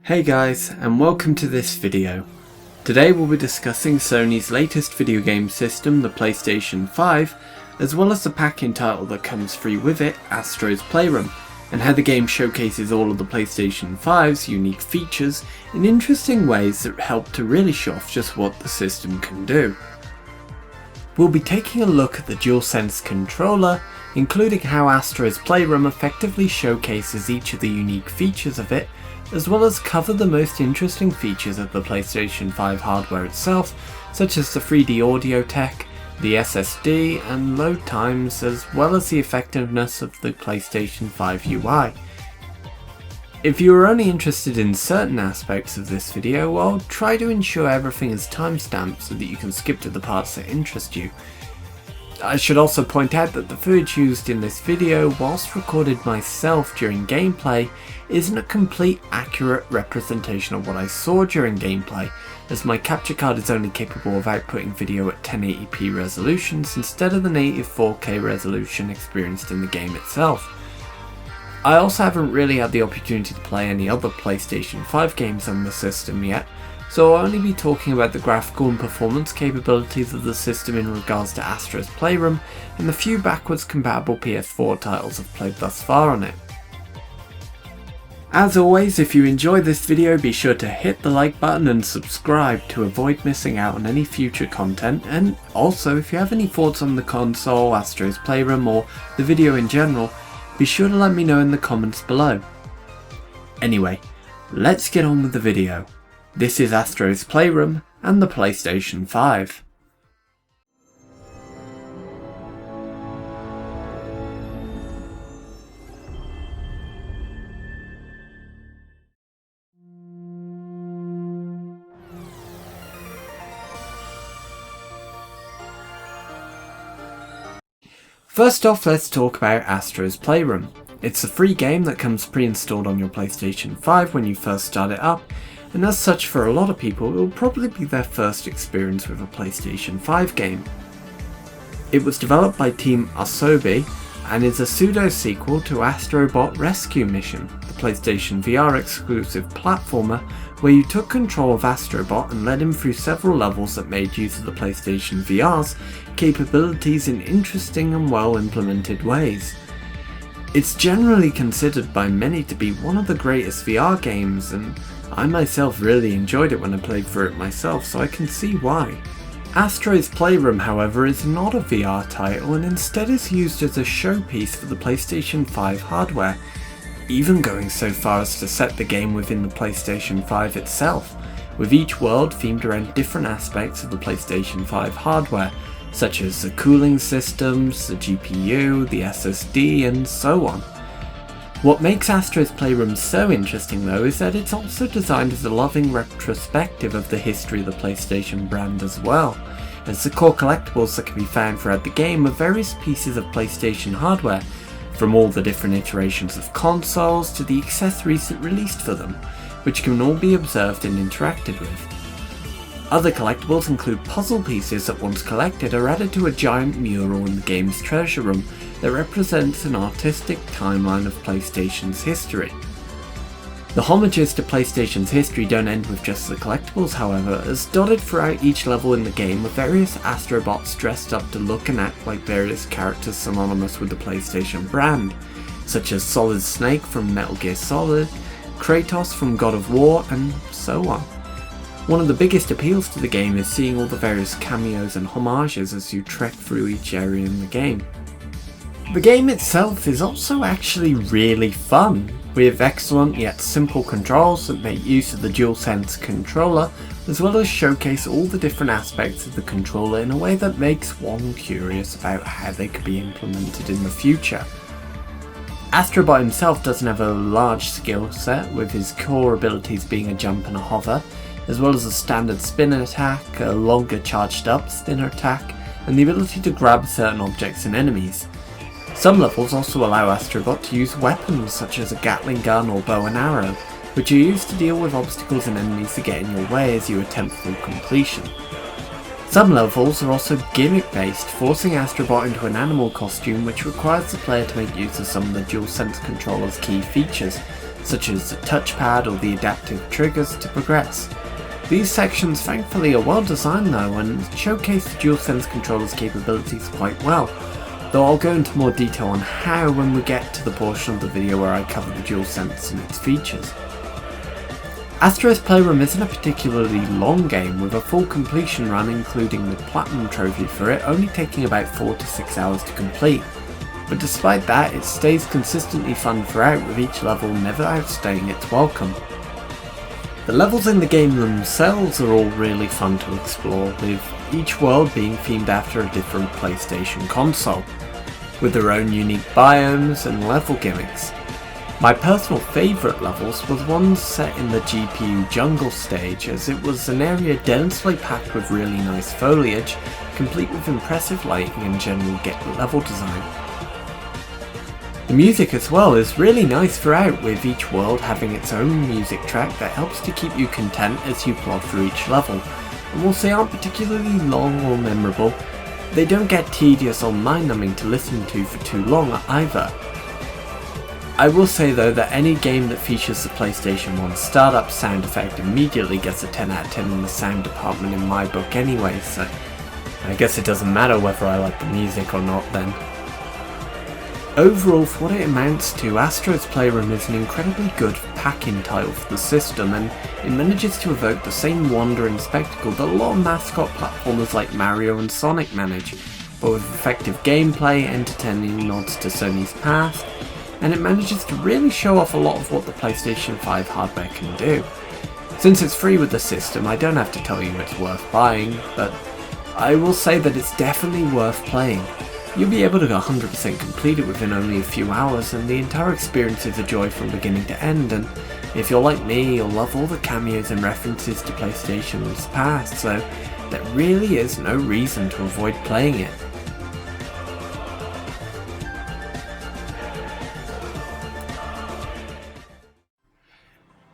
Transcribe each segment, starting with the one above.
Hey guys, and welcome to this video. Today we'll be discussing Sony's latest video game system, the PlayStation 5, as well as the pack-in title that comes free with it, Astro's Playroom, and how the game showcases all of the PlayStation 5's unique features in interesting ways that help to really show off just what the system can do. We'll be taking a look at the DualSense Controller, including how Astro's Playroom effectively showcases each of the unique features of it, as well as cover the most interesting features of the PlayStation 5 hardware itself, such as the 3D audio tech, the SSD and load times, as well as the effectiveness of the PlayStation 5 UI. If you are only interested in certain aspects of this video, I'll try to ensure everything is timestamped so that you can skip to the parts that interest you. I should also point out that the footage used in this video, whilst recorded myself during gameplay, isn't a complete accurate representation of what I saw during gameplay, as my capture card is only capable of outputting video at 1080p resolutions instead of the native 4K resolution experienced in the game itself. I also haven't really had the opportunity to play any other PlayStation 5 games on the system yet, so I'll only be talking about the graphical and performance capabilities of the system in regards to Astro's Playroom and the few backwards compatible PS4 titles I've played thus far on it. As always, if you enjoyed this video, be sure to hit the like button and subscribe to avoid missing out on any future content, and also if you have any thoughts on the console, Astro's Playroom or the video in general, be sure to let me know in the comments below. Anyway, let's get on with the video. This is Astro's Playroom and the PlayStation 5. First off, let's talk about Astro's Playroom. It's a free game that comes pre-installed on your PlayStation 5 when you first start it up, and as such for a lot of people it will probably be their first experience with a PlayStation 5 game. It was developed by Team Asobi and is a pseudo-sequel to Astrobot Rescue Mission, the PlayStation VR exclusive platformer where you took control of Astrobot and led him through several levels that made use of the PlayStation VR's capabilities in interesting and well implemented ways. It's generally considered by many to be one of the greatest VR games, and I myself really enjoyed it when I played through it myself, so I can see why. Astro's Playroom, however, is not a VR title and instead is used as a showpiece for the PlayStation 5 hardware, even going so far as to set the game within the PlayStation 5 itself, with each world themed around different aspects of the PlayStation 5 hardware, such as the cooling systems, the GPU, the SSD, and so on. What makes Astro's Playroom so interesting though is that it's also designed as a loving retrospective of the history of the PlayStation brand as well, as the core collectibles that can be found throughout the game are various pieces of PlayStation hardware, from all the different iterations of consoles to the accessories that released for them, which can all be observed and interacted with. Other collectibles include puzzle pieces that once collected are added to a giant mural in the game's treasure room that represents an artistic timeline of PlayStation's history. The homages to PlayStation's history don't end with just the collectibles however, as dotted throughout each level in the game are various Astrobots dressed up to look and act like various characters synonymous with the PlayStation brand, such as Solid Snake from Metal Gear Solid, Kratos from God of War, and so on. One of the biggest appeals to the game is seeing all the various cameos and homages as you trek through each area in the game. The game itself is also actually really fun, with excellent yet simple controls that make use of the DualSense Controller, as well as showcase all the different aspects of the controller in a way that makes one curious about how they could be implemented in the future. Astrobot himself doesn't have a large skill set, with his core abilities being a jump and a hover, as well as a standard spin attack, a longer charged up spin attack, and the ability to grab certain objects and enemies. Some levels also allow Astrobot to use weapons such as a Gatling gun or bow and arrow, which are used to deal with obstacles and enemies that get in your way as you attempt full completion. Some levels are also gimmick based, forcing Astrobot into an animal costume which requires the player to make use of some of the DualSense Controller's key features, such as the touchpad or the adaptive triggers to progress. These sections thankfully are well designed though and showcase the DualSense controller's capabilities quite well, though I'll go into more detail on how when we get to the portion of the video where I cover the DualSense and its features. Astro's Playroom isn't a particularly long game, with a full completion run including the Platinum trophy for it only taking about 4 to 6 hours to complete. But despite that, it stays consistently fun throughout, with each level never outstaying its welcome. The levels in the game themselves are all really fun to explore, with each world being themed after a different PlayStation console, with their own unique biomes and level gimmicks. My personal favourite levels was one set in the GPU jungle stage, as it was an area densely packed with really nice foliage, complete with impressive lighting and general level design. The music as well is really nice throughout, with each world having its own music track that helps to keep you content as you plod through each level, and whilst they aren't particularly long or memorable, they don't get tedious or mind-numbing to listen to for too long either. I will say though that any game that features the PlayStation 1 startup sound effect immediately gets a 10 out of 10 in the sound department in my book anyway, so I guess it doesn't matter whether I like the music or not then. Overall, for what it amounts to, Astro's Playroom is an incredibly good pack-in title for the system, and it manages to evoke the same wonder and spectacle that a lot of mascot platformers like Mario and Sonic manage, but with effective gameplay, entertaining nods to Sony's past, and it manages to really show off a lot of what the PlayStation 5 hardware can do. Since it's free with the system, I don't have to tell you it's worth buying, but I will say that it's definitely worth playing. You'll be able to 100% complete it within only a few hours, and the entire experience is a joy from beginning to end, and if you're like me, you'll love all the cameos and references to PlayStation's past, so there really is no reason to avoid playing it.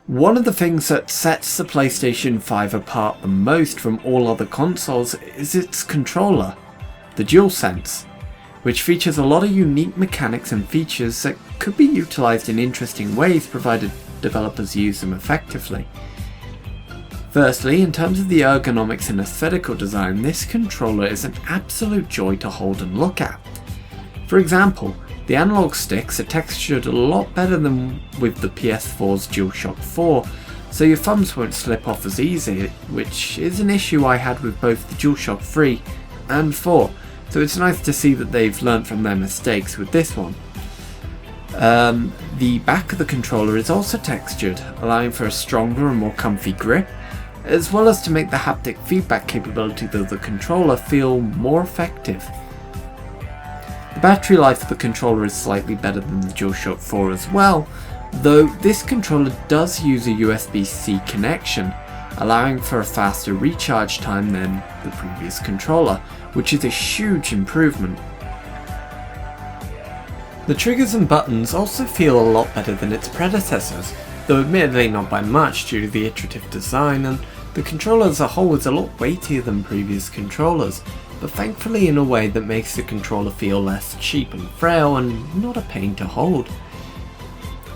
One of the things that sets the PlayStation 5 apart the most from all other consoles is its controller, the DualSense, which features a lot of unique mechanics and features that could be utilised in interesting ways provided developers use them effectively. Firstly, in terms of the ergonomics and aesthetical design, this controller is an absolute joy to hold and look at. For example, the analog sticks are textured a lot better than with the PS4's DualShock 4, so your thumbs won't slip off as easy, which is an issue I had with both the DualShock 3 and 4, so it's nice to see that they've learnt from their mistakes with this one. The back of the controller is also textured, allowing for a stronger and more comfy grip, as well as to make the haptic feedback capability of the controller feel more effective. The battery life of the controller is slightly better than the DualShock 4 as well, though this controller does use a USB-C connection, allowing for a faster recharge time than the previous controller, which is a huge improvement. The triggers and buttons also feel a lot better than its predecessors, though admittedly not by much due to the iterative design, and the controller as a whole is a lot weightier than previous controllers, but thankfully in a way that makes the controller feel less cheap and frail and not a pain to hold.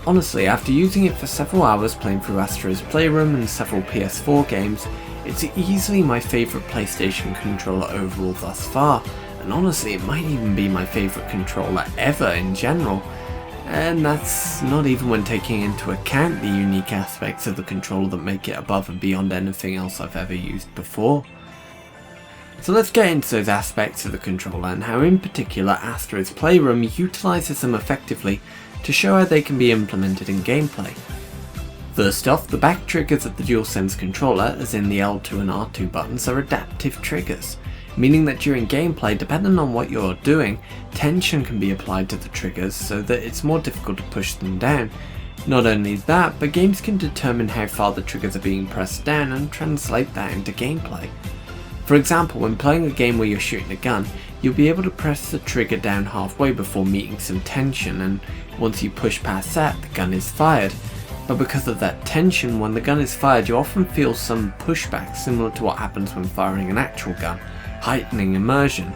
Honestly, after using it for several hours playing through Astro's Playroom and several PS4 games, it's easily my favourite PlayStation controller overall thus far, and honestly it might even be my favourite controller ever in general, and that's not even when taking into account the unique aspects of the controller that make it above and beyond anything else I've ever used before. So let's get into those aspects of the controller and how in particular Astro's Playroom utilises them effectively to show how they can be implemented in gameplay. First off, the back triggers of the DualSense controller, as in the L2 and R2 buttons, are adaptive triggers, meaning that during gameplay, depending on what you're doing, tension can be applied to the triggers so that it's more difficult to push them down. Not only that, but games can determine how far the triggers are being pressed down and translate that into gameplay. For example, when playing a game where you're shooting a gun, you'll be able to press the trigger down halfway before meeting some tension, and once you push past that, the gun is fired. But because of that tension, when the gun is fired, you often feel some pushback similar to what happens when firing an actual gun, heightening immersion.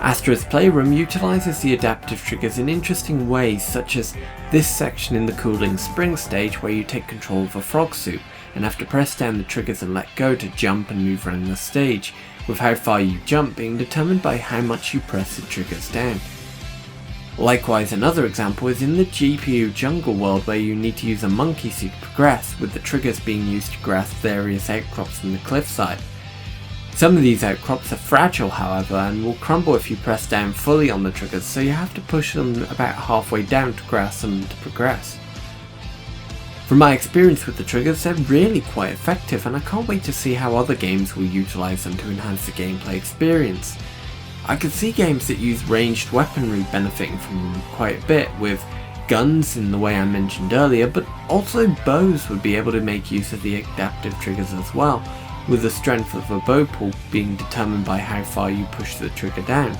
Astro's Playroom utilises the adaptive triggers in interesting ways, such as this section in the cooling spring stage where you take control of a frog suit and have to press down the triggers and let go to jump and move around the stage, with how far you jump being determined by how much you press the triggers down. Likewise, another example is in the GPU jungle world where you need to use a monkey suit to progress, with the triggers being used to grasp various outcrops from the cliffside. Some of these outcrops are fragile, however, and will crumble if you press down fully on the triggers, so you have to push them about halfway down to grasp them to progress. From my experience with the triggers, they're really quite effective, and I can't wait to see how other games will utilise them to enhance the gameplay experience. I could see games that use ranged weaponry benefiting from them quite a bit, with guns in the way I mentioned earlier, but also bows would be able to make use of the adaptive triggers as well, with the strength of a bow pull being determined by how far you push the trigger down.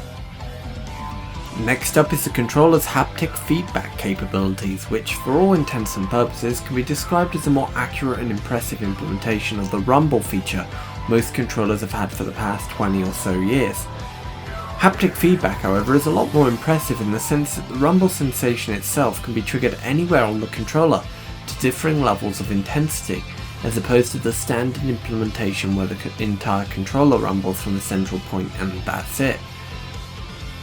Next up is the controller's haptic feedback capabilities, which for all intents and purposes can be described as a more accurate and impressive implementation of the rumble feature most controllers have had for the past 20 or so years. Haptic feedback, however, is a lot more impressive in the sense that the rumble sensation itself can be triggered anywhere on the controller to differing levels of intensity, as opposed to the standard implementation where the entire controller rumbles from a central point and that's it.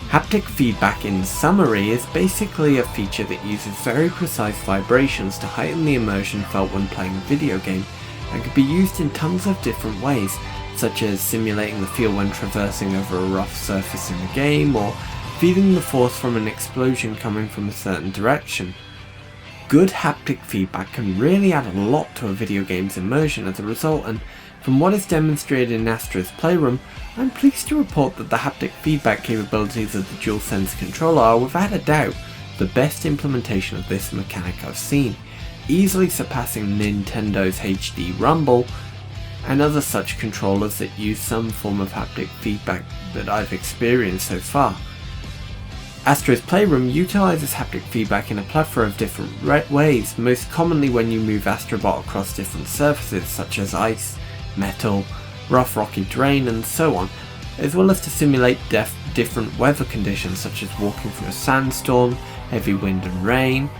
Haptic feedback, in summary, is basically a feature that uses very precise vibrations to heighten the immersion felt when playing a video game, and can be used in tons of different ways, such as simulating the feel when traversing over a rough surface in a game, or feeling the force from an explosion coming from a certain direction. Good haptic feedback can really add a lot to a video game's immersion as a result, and from what is demonstrated in Astro's Playroom, I'm pleased to report that the haptic feedback capabilities of the DualSense Controller are without a doubt the best implementation of this mechanic I've seen, easily surpassing Nintendo's HD Rumble and other such controllers that use some form of haptic feedback that I've experienced so far. Astro's Playroom utilises haptic feedback in a plethora of different ways, most commonly when you move Astrobot across different surfaces such as ice, metal, rough rocky terrain and so on, as well as to simulate different weather conditions such as walking through a sandstorm, heavy wind and rain.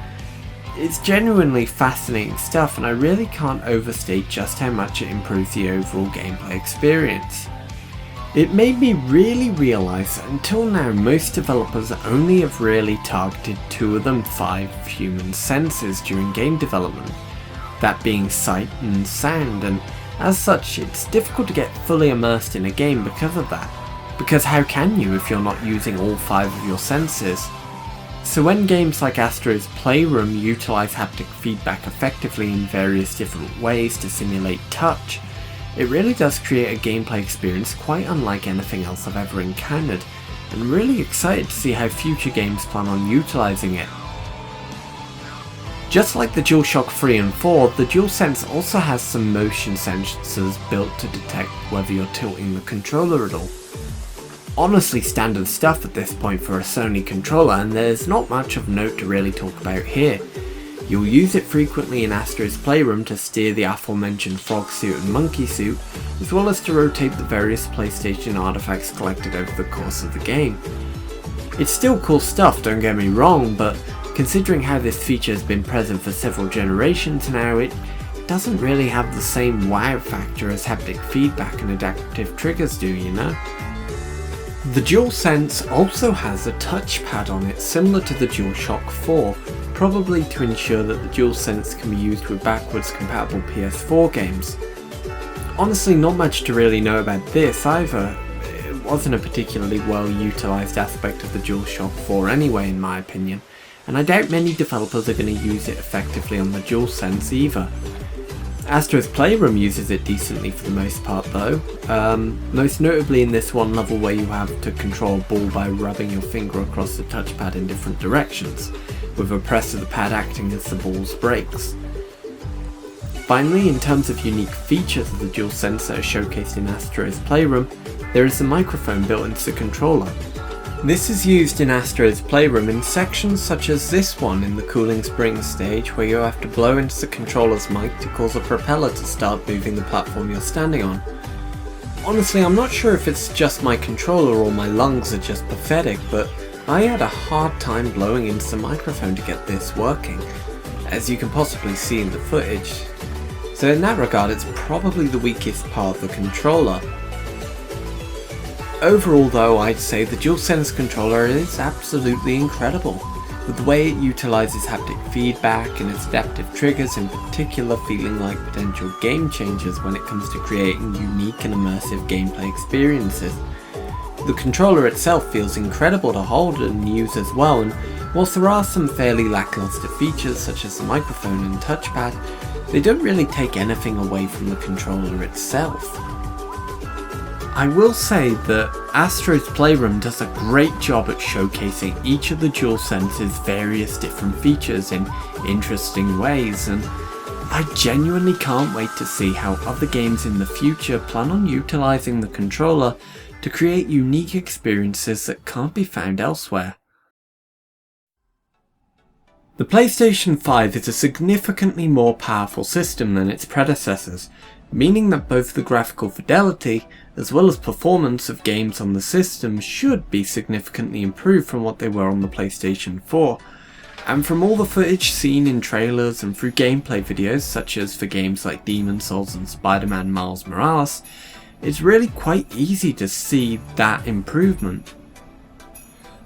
It's genuinely fascinating stuff, and I really can't overstate just how much it improves the overall gameplay experience. It made me really realise that until now most developers only have really targeted 2 of them 5 human senses during game development, that being sight and sound, and as such it's difficult to get fully immersed in a game because of that, because how can you if you're not using all 5 of your senses? So when games like Astro's Playroom utilise haptic feedback effectively in various different ways to simulate touch, it really does create a gameplay experience quite unlike anything else I've ever encountered, and I'm really excited to see how future games plan on utilising it. Just like the DualShock 3 and 4, the DualSense also has some motion sensors built to detect whether you're tilting the controller at all. Honestly standard stuff at this point for a Sony controller, and there's not much of note to really talk about here. You'll use it frequently in Astro's Playroom to steer the aforementioned frog suit and monkey suit, as well as to rotate the various PlayStation artifacts collected over the course of the game. It's still cool stuff, don't get me wrong, but considering how this feature has been present for several generations now, it doesn't really have the same wow factor as haptic feedback and adaptive triggers do, you know? The DualSense also has a touchpad on it similar to the DualShock 4, probably to ensure that the DualSense can be used with backwards compatible PS4 games. Honestly, not much to really know about this either. It wasn't a particularly well utilised aspect of the DualShock 4 anyway, in my opinion, and I doubt many developers are going to use it effectively on the DualSense either. Astro's Playroom uses it decently for the most part though, most notably in this one level where you have to control a ball by rubbing your finger across the touchpad in different directions, with a press of the pad acting as the ball's brakes. Finally, in terms of unique features of the DualSense that are showcased in Astro's Playroom, there is a microphone built into the controller. This is used in Astro's Playroom in sections such as this one in the cooling spring stage, where you have to blow into the controller's mic to cause a propeller to start moving the platform you're standing on. Honestly, I'm not sure if it's just my controller or my lungs are just pathetic, but I had a hard time blowing into the microphone to get this working, as you can possibly see in the footage. So in that regard, it's probably the weakest part of the controller. Overall though, I'd say the DualSense Controller is absolutely incredible, with the way it utilises haptic feedback and its adaptive triggers in particular feeling like potential game changers when it comes to creating unique and immersive gameplay experiences. The controller itself feels incredible to hold and use as well, and whilst there are some fairly lackluster features such as the microphone and touchpad, they don't really take anything away from the controller itself. I will say that Astro's Playroom does a great job at showcasing each of the DualSense's various different features in interesting ways, and I genuinely can't wait to see how other games in the future plan on utilising the controller to create unique experiences that can't be found elsewhere. The PlayStation 5 is a significantly more powerful system than its predecessors, meaning that both the graphical fidelity as well as performance of games on the system should be significantly improved from what they were on the PlayStation 4. And from all the footage seen in trailers and through gameplay videos such as for games like Demon's Souls and Spider-Man Miles Morales, it's really quite easy to see that improvement.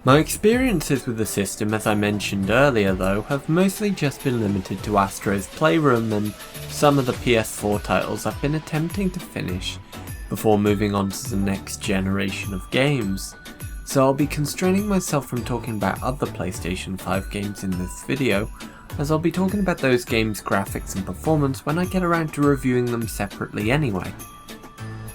My experiences with the system, as I mentioned earlier though, have mostly just been limited to Astro's Playroom and some of the PS4 titles I've been attempting to finish before moving on to the next generation of games, so I'll be constraining myself from talking about other PlayStation 5 games in this video, as I'll be talking about those games' graphics and performance when I get around to reviewing them separately anyway.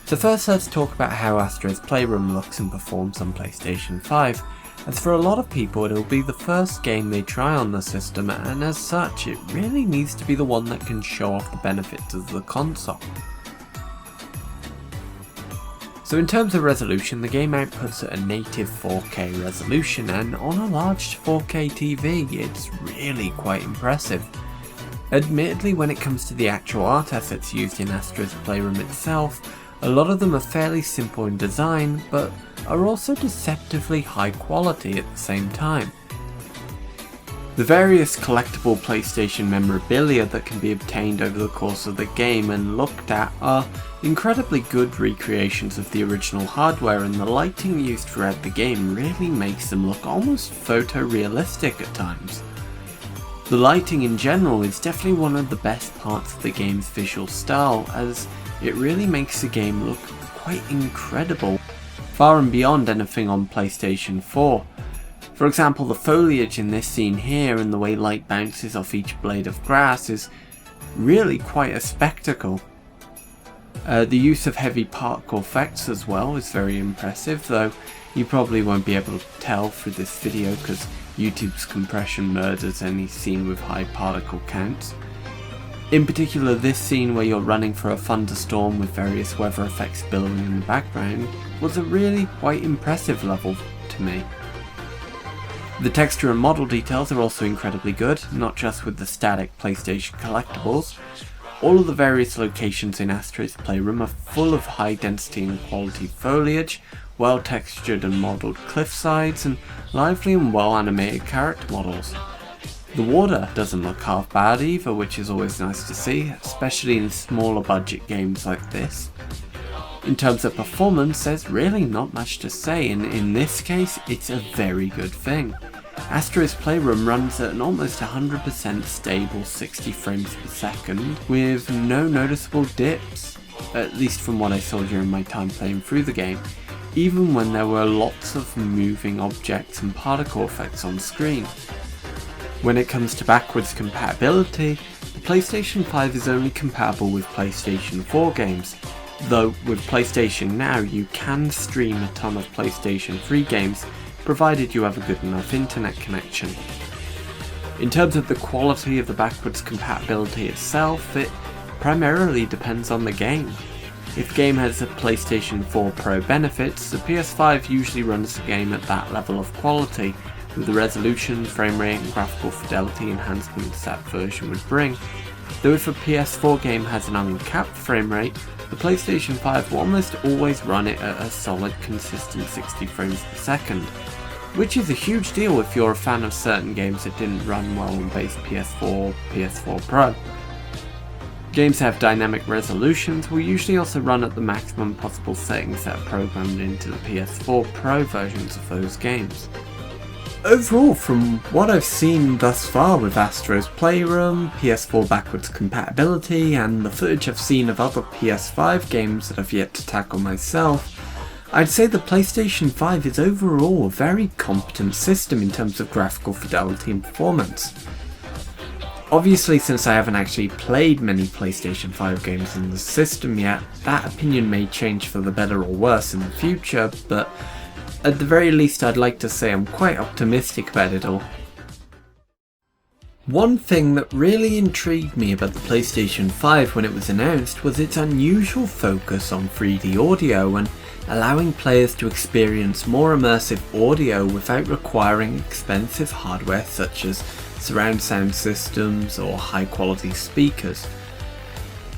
So first let's talk about how Astro's Playroom looks and performs on PlayStation 5, as for a lot of people it'll be the first game they try on the system, and as such it really needs to be the one that can show off the benefits of the console. So in terms of resolution, the game outputs at a native 4K resolution, and on a large 4K TV it's really quite impressive. Admittedly, when it comes to the actual art assets used in Astro's Playroom itself, a lot of them are fairly simple in design, but are also deceptively high quality at the same time. The various collectible PlayStation memorabilia that can be obtained over the course of the game and looked at are incredibly good recreations of the original hardware, and the lighting used throughout the game really makes them look almost photorealistic at times. The lighting in general is definitely one of the best parts of the game's visual style, as it really makes the game look quite incredible, far and beyond anything on PlayStation 4. For example, the foliage in this scene here and the way light bounces off each blade of grass is really quite a spectacle. The use of heavy particle effects as well is very impressive, though you probably won't be able to tell through this video because YouTube's compression murders any scene with high particle counts. In particular, this scene where you're running for a thunderstorm with various weather effects billowing in the background was a really quite impressive level to me. The texture and model details are also incredibly good, not just with the static PlayStation collectibles. All of the various locations in Astro's Playroom are full of high density and quality foliage, well textured and modelled cliff sides, and lively and well animated character models. The water doesn't look half bad either, which is always nice to see, especially in smaller budget games like this. In terms of performance, there's really not much to say, and in this case, it's a very good thing. Astro's Playroom runs at an almost 100% stable 60 frames per second, with no noticeable dips, at least from what I saw during my time playing through the game, even when there were lots of moving objects and particle effects on screen. When it comes to backwards compatibility, the PlayStation 5 is only compatible with PlayStation 4 games, though with PlayStation Now you can stream a ton of PlayStation 3 games provided you have a good enough internet connection. In terms of the quality of the backwards compatibility itself, it primarily depends on the game. If the game has a PlayStation 4 Pro benefits, the PS5 usually runs the game at that level of quality, with the resolution, frame rate and graphical fidelity enhancements that version would bring. Though if a PS4 game has an uncapped frame rate, the PlayStation 5 will almost always run it at a solid consistent 60 frames per second, which is a huge deal if you're a fan of certain games that didn't run well on base PS4 or PS4 Pro. Games that have dynamic resolutions will usually also run at the maximum possible settings that are programmed into the PS4 Pro versions of those games. Overall, from what I've seen thus far with Astro's Playroom, PS4 backwards compatibility, and the footage I've seen of other PS5 games that I've yet to tackle myself, I'd say the PlayStation 5 is overall a very competent system in terms of graphical fidelity and performance. Obviously, since I haven't actually played many PlayStation 5 games in the system yet, that opinion may change for the better or worse in the future, but at the very least I'd like to say I'm quite optimistic about it all. One thing that really intrigued me about the PlayStation 5 when it was announced was its unusual focus on 3D audio and allowing players to experience more immersive audio without requiring expensive hardware such as surround sound systems or high quality speakers.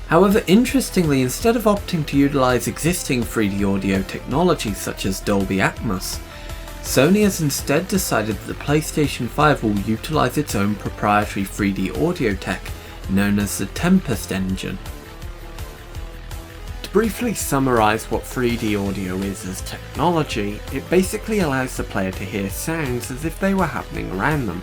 However, interestingly, instead of opting to utilise existing 3D audio technology such as Dolby Atmos, Sony has instead decided that the PlayStation 5 will utilise its own proprietary 3D audio tech, known as the Tempest engine. To briefly summarise what 3D audio is as technology, it basically allows the player to hear sounds as if they were happening around them.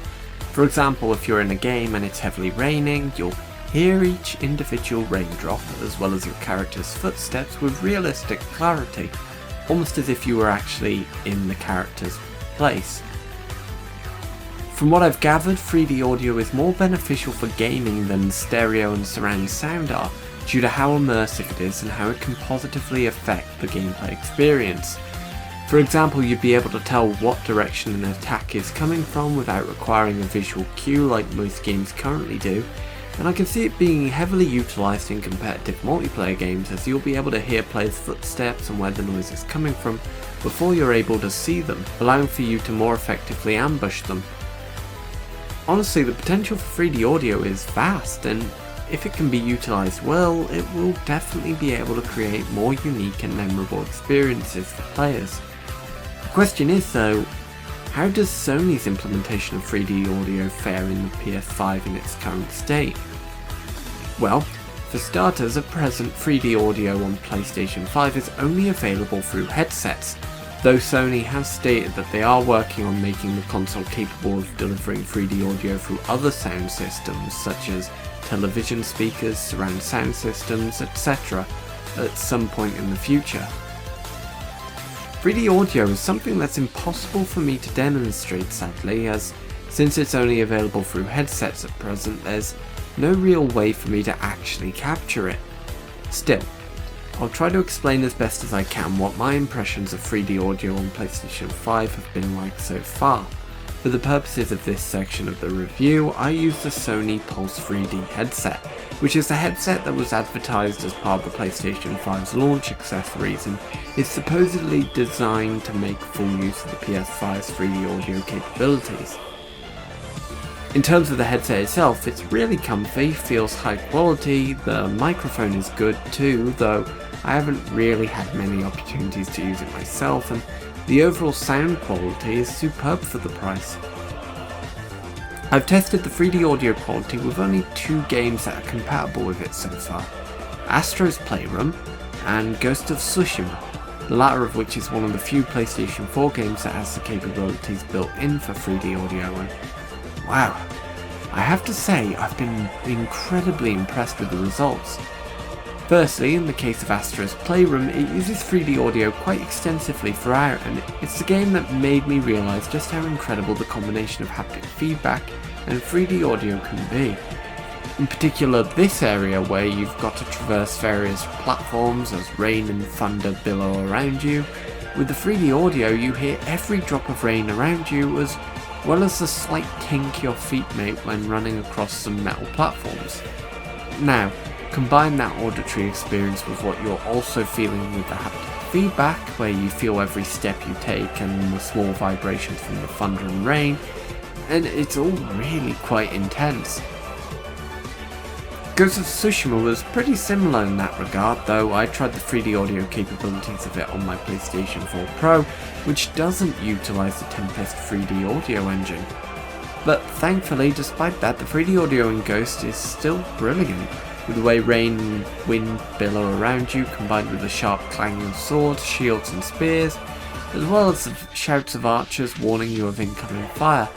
For example, if you're in a game and it's heavily raining, you'll hear each individual raindrop as well as your character's footsteps with realistic clarity, almost as if you were actually in the character's place. From what I've gathered, 3D audio is more beneficial for gaming than stereo and surround sound are, due to how immersive it is and how it can positively affect the gameplay experience. For example, you'd be able to tell what direction an attack is coming from without requiring a visual cue like most games currently do, and I can see it being heavily utilised in competitive multiplayer games as you'll be able to hear players' footsteps and where the noise is coming from before you're able to see them, allowing for you to more effectively ambush them. Honestly, the potential for 3D audio is vast, and if it can be utilised well, it will definitely be able to create more unique and memorable experiences for players. The question is though, how does Sony's implementation of 3D audio fare in the PS5 in its current state? Well, for starters, at present 3D audio on PlayStation 5 is only available through headsets, though Sony has stated that they are working on making the console capable of delivering 3D audio through other sound systems such as television speakers, surround sound systems, etc. at some point in the future. 3D audio is something that's impossible for me to demonstrate sadly, as since it's only available through headsets at present, there's no real way for me to actually capture it. Still, I'll try to explain as best as I can what my impressions of 3D audio on PlayStation 5 have been like so far. For the purposes of this section of the review, I use the Sony Pulse 3D headset, which is the headset that was advertised as part of the PlayStation 5's launch accessories and is supposedly designed to make full use of the PS5's 3D audio capabilities. In terms of the headset itself, it's really comfy, feels high quality, the microphone is good too, though I haven't really had many opportunities to use it myself, and the overall sound quality is superb for the price. I've tested the 3D audio quality with only 2 games that are compatible with it so far, Astro's Playroom and Ghost of Tsushima, the latter of which is one of the few PlayStation 4 games that has the capabilities built in for 3D audio, and wow, I have to say I've been incredibly impressed with the results. Firstly, in the case of Astro's Playroom, it uses 3D audio quite extensively throughout, and it's the game that made me realise just how incredible the combination of haptic feedback and 3D audio can be. In particular, this area where you've got to traverse various platforms as rain and thunder billow around you. With the 3D audio, you hear every drop of rain around you as well as the slight tink your feet make when running across some metal platforms. Now, combine that auditory experience with what you're also feeling with the haptic feedback, where you feel every step you take and the small vibrations from the thunder and rain, and it's all really quite intense. Ghost of Tsushima was pretty similar in that regard, though I tried the 3D audio capabilities of it on my PlayStation 4 Pro, which doesn't utilise the Tempest 3D audio engine. But thankfully, despite that, the 3D audio in Ghost is still brilliant, with the way rain and wind billow around you, combined with the sharp clanging of swords, shields and spears, as well as the shouts of archers warning you of incoming fire.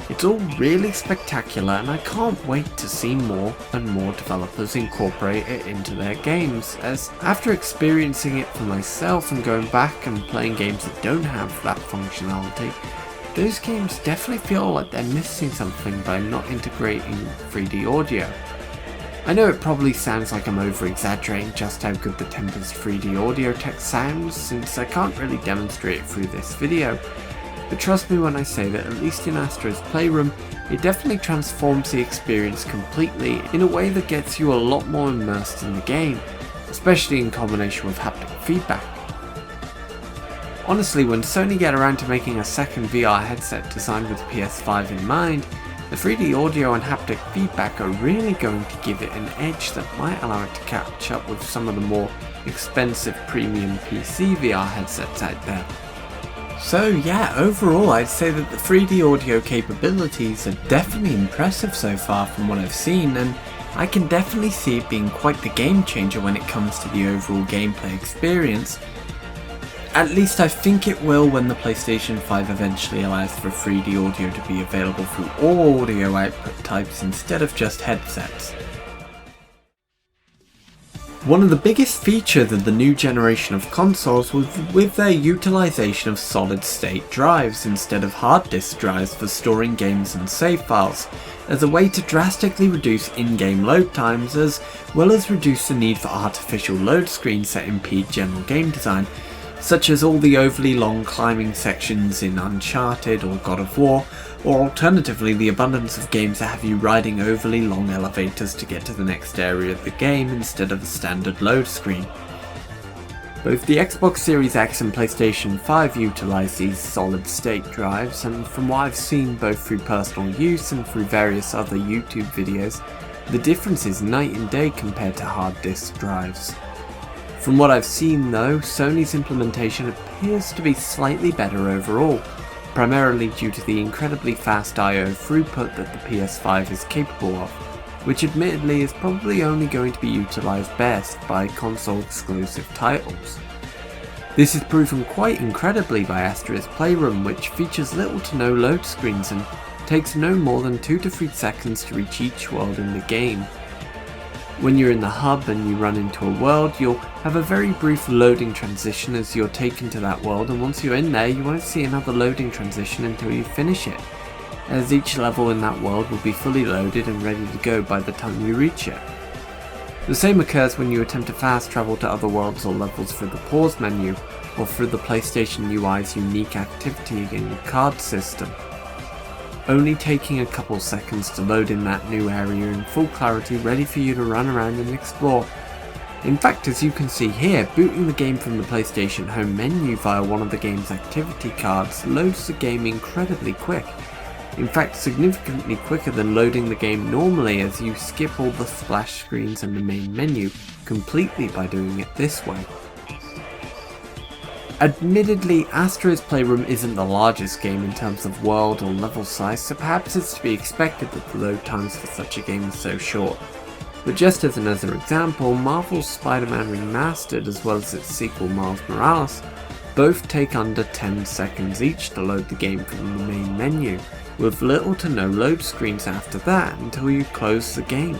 It's all really spectacular, and I can't wait to see more and more developers incorporate it into their games, as after experiencing it for myself and going back and playing games that don't have that functionality, those games definitely feel like they're missing something by not integrating 3D audio. I know it probably sounds like I'm over-exaggerating just how good the Tempest 3D audio tech sounds, since I can't really demonstrate it through this video, but trust me when I say that at least in Astro's Playroom, it definitely transforms the experience completely in a way that gets you a lot more immersed in the game, especially in combination with haptic feedback. Honestly, when Sony get around to making a second VR headset designed with PS5 in mind, the 3D audio and haptic feedback are really going to give it an edge that might allow it to catch up with some of the more expensive premium PC VR headsets out there. So yeah, overall I'd say that the 3D audio capabilities are definitely impressive so far from what I've seen, and I can definitely see it being quite the game changer when it comes to the overall gameplay experience. At least I think it will when the PlayStation 5 eventually allows for 3D audio to be available through all audio output types instead of just headsets. One of the biggest features of the new generation of consoles was with their utilisation of solid-state drives instead of hard disk drives for storing games and save files, as a way to drastically reduce in-game load times as well as reduce the need for artificial load screens that impede general game design, such as all the overly long climbing sections in Uncharted or God of War, or alternatively the abundance of games that have you riding overly long elevators to get to the next area of the game instead of a standard load screen. Both the Xbox Series X and PlayStation 5 utilise these solid-state drives, and from what I've seen both through personal use and through various other YouTube videos, the difference is night and day compared to hard disk drives. From what I've seen though, Sony's implementation appears to be slightly better overall, primarily due to the incredibly fast I/O throughput that the PS5 is capable of, which admittedly is probably only going to be utilised best by console exclusive titles. This is proven quite incredibly by Astro's Playroom, which features little to no load screens and takes no more than 2 to 3 seconds to reach each world in the game. When you're in the hub and you run into a world, you'll have a very brief loading transition as you're taken to that world, and once you're in there you won't see another loading transition until you finish it, as each level in that world will be fully loaded and ready to go by the time you reach it. The same occurs when you attempt to fast travel to other worlds or levels through the pause menu, or through the PlayStation UI's unique activity and card system, only taking a couple seconds to load in that new area in full clarity, ready for you to run around and explore. In fact, as you can see here, booting the game from the PlayStation home menu via one of the game's activity cards loads the game incredibly quick. In fact, significantly quicker than loading the game normally, as you skip all the splash screens and the main menu completely by doing it this way. Admittedly, Astro's Playroom isn't the largest game in terms of world or level size, so perhaps it's to be expected that the load times for such a game are so short. But just as another example, Marvel's Spider-Man Remastered as well as its sequel Miles Morales both take under 10 seconds each to load the game from the main menu, with little to no load screens after that until you close the game,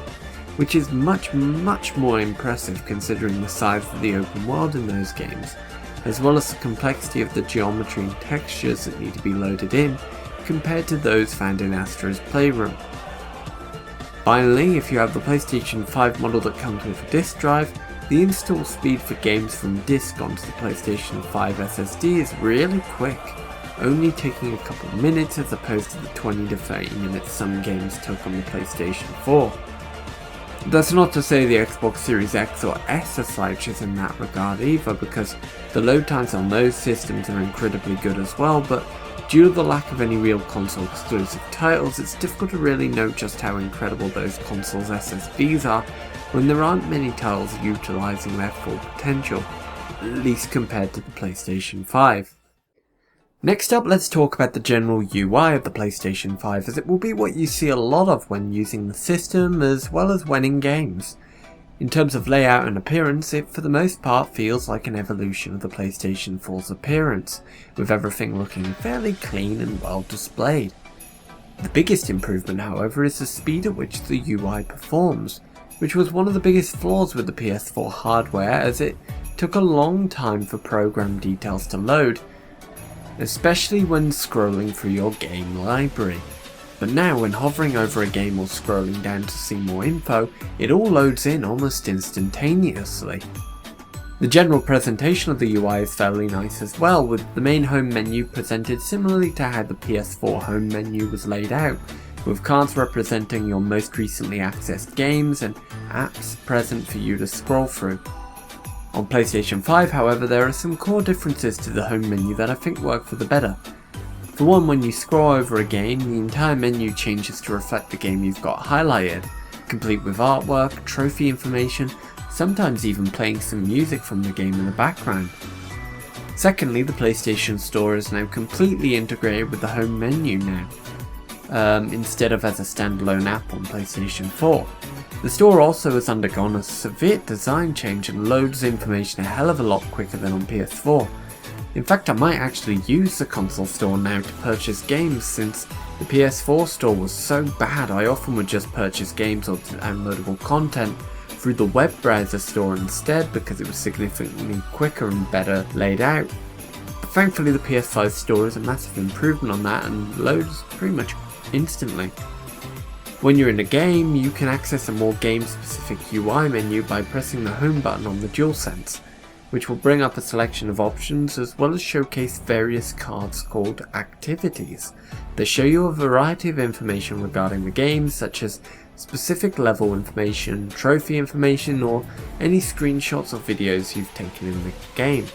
which is much more impressive considering the size of the open world in those games, as well as the complexity of the geometry and textures that need to be loaded in compared to those found in Astro's Playroom. Finally, if you have the PlayStation 5 model that comes with a disk drive, the install speed for games from disk onto the PlayStation 5 SSD is really quick, only taking a couple minutes as opposed to the 20 to 30 minutes some games took on the PlayStation 4. That's not to say the Xbox Series X or S are slouches in that regard either, because the load times on those systems are incredibly good as well, but due to the lack of any real console exclusive titles, it's difficult to really know just how incredible those consoles' SSDs are when there aren't many titles utilising their full potential, at least compared to the PlayStation 5. Next up, let's talk about the general UI of the PlayStation 5, as it will be what you see a lot of when using the system as well as when in games. In terms of layout and appearance, it for the most part feels like an evolution of the PlayStation 4's appearance, with everything looking fairly clean and well displayed. The biggest improvement, however, is the speed at which the UI performs, which was one of the biggest flaws with the PS4 hardware, as it took a long time for program details to load, especially when scrolling through your game library. But now, when hovering over a game or scrolling down to see more info, it all loads in almost instantaneously. The general presentation of the UI is fairly nice as well, with the main home menu presented similarly to how the PS4 home menu was laid out, with cards representing your most recently accessed games and apps present for you to scroll through. On PlayStation 5, however, there are some core differences to the home menu that I think work for the better. For one, when you scroll over a game, the entire menu changes to reflect the game you've got highlighted, complete with artwork, trophy information, sometimes even playing some music from the game in the background. Secondly, the PlayStation Store is now completely integrated with the home menu now, instead of as a standalone app on PlayStation 4. The store also has undergone a severe design change and loads information a hell of a lot quicker than on PS4. In fact, I might actually use the console store now to purchase games, since the PS4 store was so bad I often would just purchase games or downloadable content through the web browser store instead, because it was significantly quicker and better laid out. But thankfully the PS5 store is a massive improvement on that and loads pretty much instantly. When you're in a game, you can access a more game-specific UI menu by pressing the home button on the DualSense, which will bring up a selection of options as well as showcase various cards called activities that show you a variety of information regarding the game, such as specific level information, trophy information, or any screenshots or videos you've taken in the game.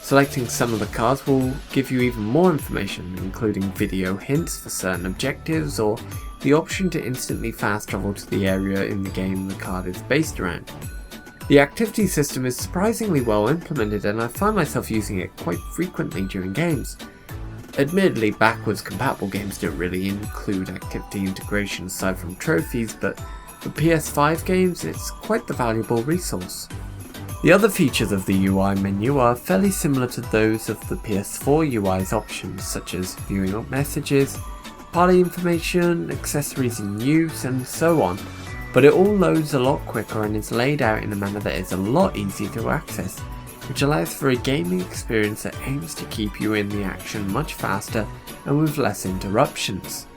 Selecting some of the cards will give you even more information, including video hints for certain objectives or the option to instantly fast travel to the area in the game the card is based around. The activity system is surprisingly well implemented, and I find myself using it quite frequently during games. Admittedly, backwards compatible games don't really include activity integration aside from trophies, but for PS5 games it's quite the valuable resource. The other features of the UI menu are fairly similar to those of the PS4 UI's options, such as viewing up messages, party information, accessories in use, and so on, but it all loads a lot quicker and is laid out in a manner that is a lot easier to access, which allows for a gaming experience that aims to keep you in the action much faster and with less interruptions.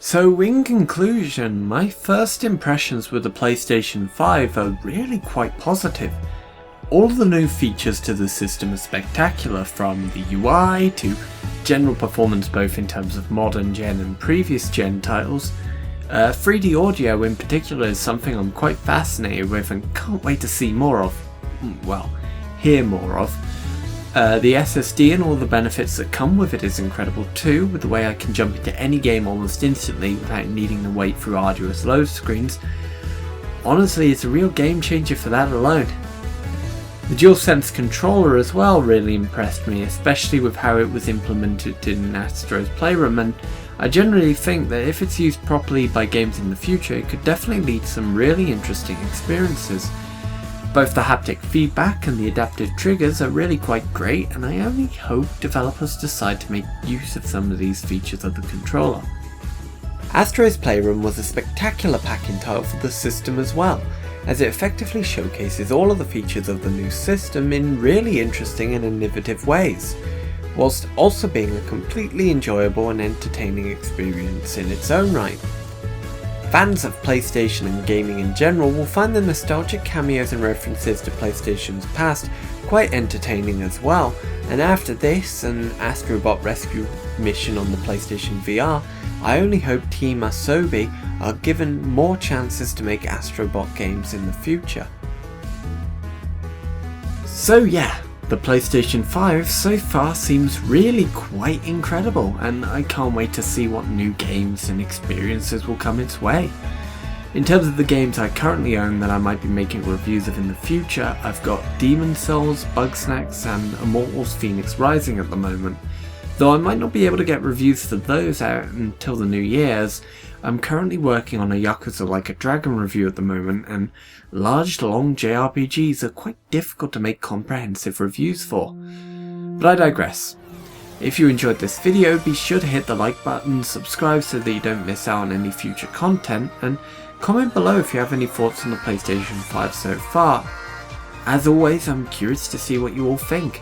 So in conclusion, my first impressions with the PlayStation 5 are really quite positive. All of the new features to the system are spectacular, from the UI to general performance both in terms of modern gen and previous gen titles. 3D audio in particular is something I'm quite fascinated with and can't wait to see more of. Well, hear more of. The SSD and all the benefits that come with it is incredible too, with the way I can jump into any game almost instantly without needing to wait through arduous load screens. Honestly, it's a real game changer for that alone. The DualSense Controller as well really impressed me, especially with how it was implemented in Astro's Playroom, and I generally think that if it's used properly by games in the future, it could definitely lead to some really interesting experiences. Both the haptic feedback and the adaptive triggers are really quite great, and I only hope developers decide to make use of some of these features of the controller. Astro's Playroom was a spectacular packing title for the system as well, as it effectively showcases all of the features of the new system in really interesting and innovative ways, whilst also being a completely enjoyable and entertaining experience in its own right. Fans of PlayStation and gaming in general will find the nostalgic cameos and references to PlayStation's past quite entertaining as well, and after this and Astrobot Rescue mission on the PlayStation VR, I only hope Team Asobi are given more chances to make Astrobot games in the future. So yeah, the PlayStation 5 so far seems really quite incredible, and I can't wait to see what new games and experiences will come its way. In terms of the games I currently own that I might be making reviews of in the future, I've got Demon's Souls, Bugsnax and Immortals Phoenix Rising at the moment. Though I might not be able to get reviews for those out until the New Year's, I'm currently working on a Yakuza Like a Dragon review at the moment, and large, long JRPGs are quite difficult to make comprehensive reviews for. But I digress. If you enjoyed this video, be sure to hit the like button, subscribe so that you don't miss out on any future content, and comment below if you have any thoughts on the PlayStation 5 so far. As always, I'm curious to see what you all think.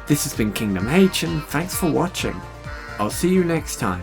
This has been Kingdom H, and thanks for watching. I'll see you next time.